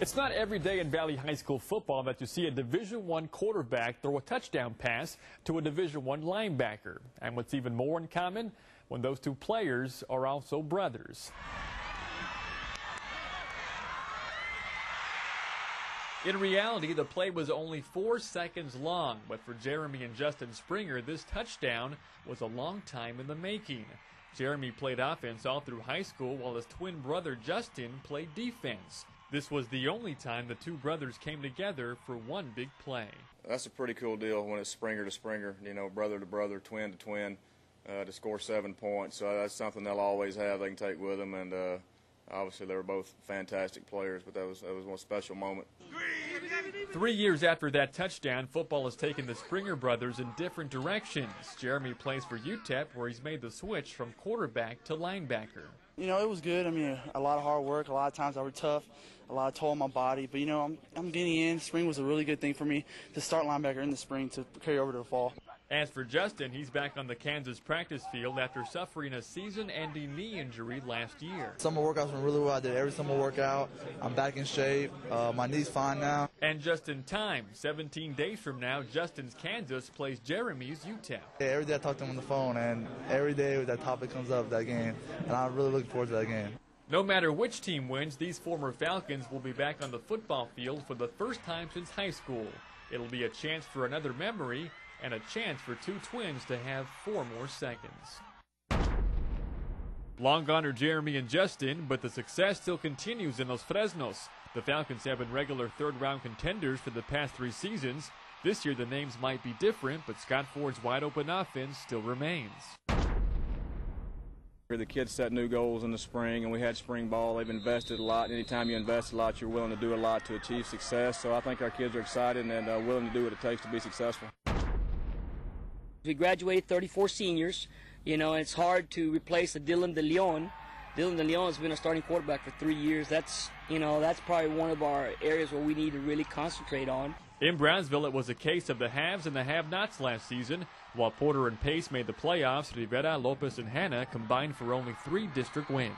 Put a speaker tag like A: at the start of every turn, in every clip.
A: It's not every day in Valley High School football that you see a Division I quarterback throw a touchdown pass to a Division I linebacker. And what's even more in common, when those two players are also brothers. In reality, the play was only 4 seconds long, but for Jeremy and Justin Springer, this touchdown was a long time in the making. Jeremy played offense all through high school, while his twin brother Justin played defense. This was the only time the two brothers came together for one big play.
B: That's a pretty cool deal when it's Springer to Springer, you know, brother to brother, twin to twin, to score 7 points. So that's something they'll always have, they can take with them. And obviously they were both fantastic players, but that was one special moment.
A: 3 years after that touchdown, football has taken the Springer brothers in different directions. Jeremy plays for UTEP, where he's made the switch from quarterback to linebacker.
C: You know, it was good. I mean, a lot of hard work. A lot of times I was tough, a lot of toll on my body. But, you know, I'm getting in. Spring was a really good thing for me to start linebacker in the spring to carry over to the fall.
A: As for Justin, he's back on the Kansas practice field after suffering a season-ending knee injury last year.
D: Summer workouts went really well. I did every summer workout. I'm back in shape. My knee's fine now.
A: And just in time, 17 days from now, Justin's Kansas plays Jeremy's UTEP.
D: Yeah, every day I talk to him on the phone, and every day that topic comes up, that game, and I'm really looking forward to that game.
A: No matter which team wins, these former Falcons will be back on the football field for the first time since high school. It'll be a chance for another memory, and a chance for two twins to have 4 more seconds. Long gone are Jeremy and Justin, but the success still continues in Los Fresnos. The Falcons have been regular third-round contenders for the past 3 seasons. This year the names might be different, but Scott Ford's wide-open offense still remains.
B: The kids set new goals in the spring, and we had spring ball. They've invested a lot. Anytime you invest a lot, you're willing to do a lot to achieve success. So I think our kids are excited and willing to do what it takes to be successful.
E: We graduated 34 seniors, you know, and it's hard to replace a Dylan De Leon. Dylan De Leon has been a starting quarterback for 3 years. That's probably one of our areas where we need to really concentrate on.
A: In Brownsville, it was a case of the haves and the have-nots last season. While Porter and Pace made the playoffs, Rivera, Lopez, and HANNA combined for only 3 district wins.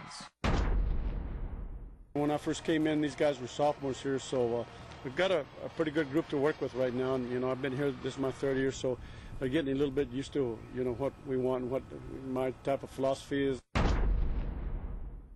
F: When I first came in, these guys were sophomores here, so we've got a pretty good group to work with right now. And, you know, I've been here, this is my 3rd year, so I'm getting a little bit used to, you know, what we want and what my type of philosophy is.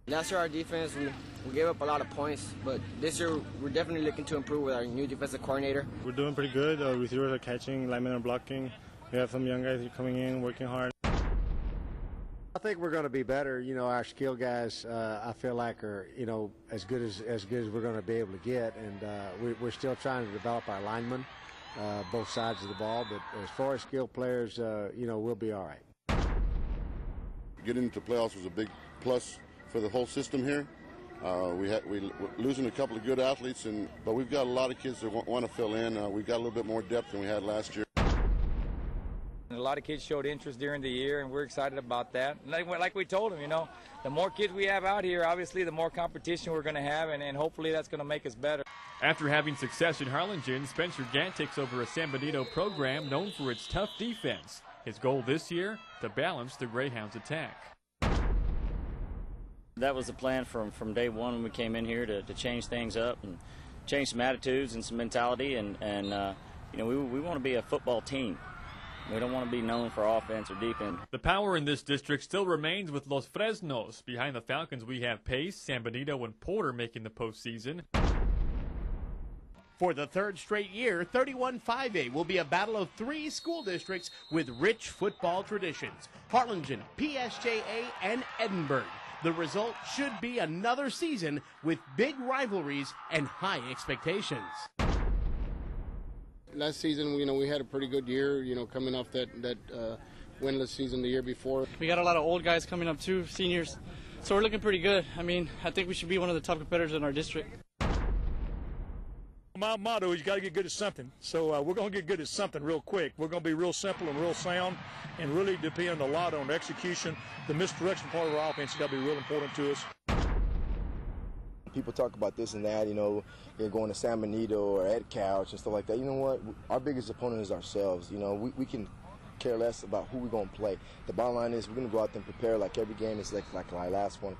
G: Last year our defense, we gave up a lot of points, but this year we're definitely looking to improve with our new defensive coordinator.
F: We're doing pretty good. Receivers are catching, linemen are blocking. We have some young guys coming in, working hard.
H: I think we're going to be better. You know, our skill guys, I feel like are, you know, as good as we're going to be able to get, and we're still trying to develop our linemen, both sides of the ball. But as far as skilled players, you know, we'll be all right.
I: Getting into the playoffs was a big plus for the whole system here. We're losing a couple of good athletes, but we've got a lot of kids that want to fill in. We've got a little bit more depth than we had last year.
J: A lot of kids showed interest during the year, and we're excited about that. Like we told them, you know, the more kids we have out here, obviously the more competition we're going to have, and hopefully that's going to make us better.
A: After having success in Harlingen, Spencer Gant takes over a San Benito program known for its tough defense. His goal this year, to balance the Greyhounds' attack.
K: That was the plan from day one when we came in here, to change things up and change some attitudes and some mentality, and you know, we want to be a football team. We don't want to be known for offense or defense.
A: The power in this district still remains with Los Fresnos. Behind the Falcons, we have Pace, San Benito, and Porter making the postseason.
L: For the 3rd straight year, 31-5A will be a battle of 3 school districts with rich football traditions: Harlingen, PSJA, and Edinburg. The result should be another season with big rivalries and high expectations.
F: Last season, you know, we had a pretty good year, you know, coming off that winless season the year before.
C: We got a lot of old guys coming up too, seniors, so we're looking pretty good. I mean, I think we should be one of the top competitors in our district.
F: My motto is you got to get good at something, so we're going to get good at something real quick. We're going to be real simple and real sound, and really depend a lot on execution. The misdirection part of our offense has got to be real important to us.
M: People talk about this and that, you know, they're going to San Benito or Ed Couch and stuff like that. You know what? Our biggest opponent is ourselves. You know, we can care less about who we're going to play. The bottom line is we're going to go out there and prepare like every game is like our last one.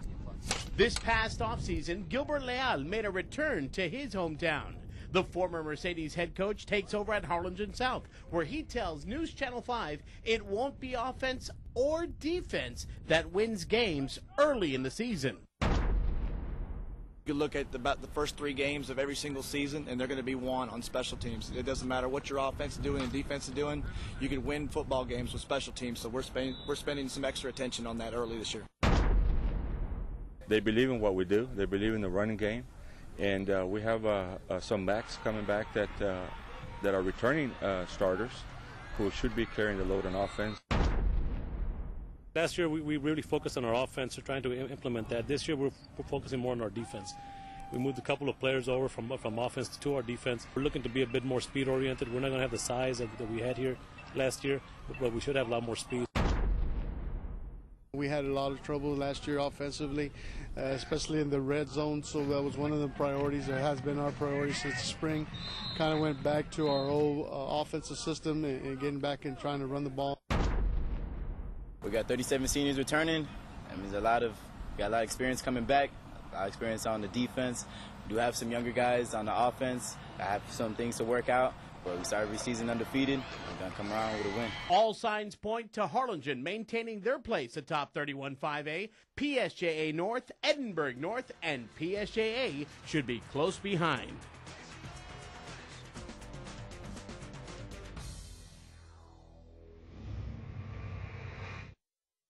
L: This past offseason, Gilbert Leal made a return to his hometown. The former Mercedes head coach takes over at Harlingen South, where he tells News Channel 5 it won't be offense or defense that wins games early in the season.
N: You look at about the first 3 games of every single season, and they're going to be won on special teams. It doesn't matter what your offense is doing and defense is doing. You can win football games with special teams, so we're spending some extra attention on that early this year.
O: They believe in what we do. They believe in the running game. And we have some backs coming back that are returning starters who should be carrying the load on offense.
P: Last year we really focused on our offense. We're trying to implement that. This year we're focusing more on our defense. We moved a couple of players over from offense to our defense. We're looking to be a bit more speed oriented. We're not going to have the size that we had here last year, but we should have a lot more speed.
F: We had a lot of trouble last year offensively, especially in the red zone, so that was one of the priorities. That has been our priority since the spring. Kind of went back to our old offensive system and getting back and trying to run the ball.
Q: We got 37 seniors returning. That means we got a lot of experience coming back, a lot of experience on the defense. We do have some younger guys on the offense. I have some things to work out. But we started the season undefeated. We're going to come around with a win.
L: All signs point to Harlingen maintaining their place atop 31-5A. PSJA North, Edinburg North, and PSJA should be close behind.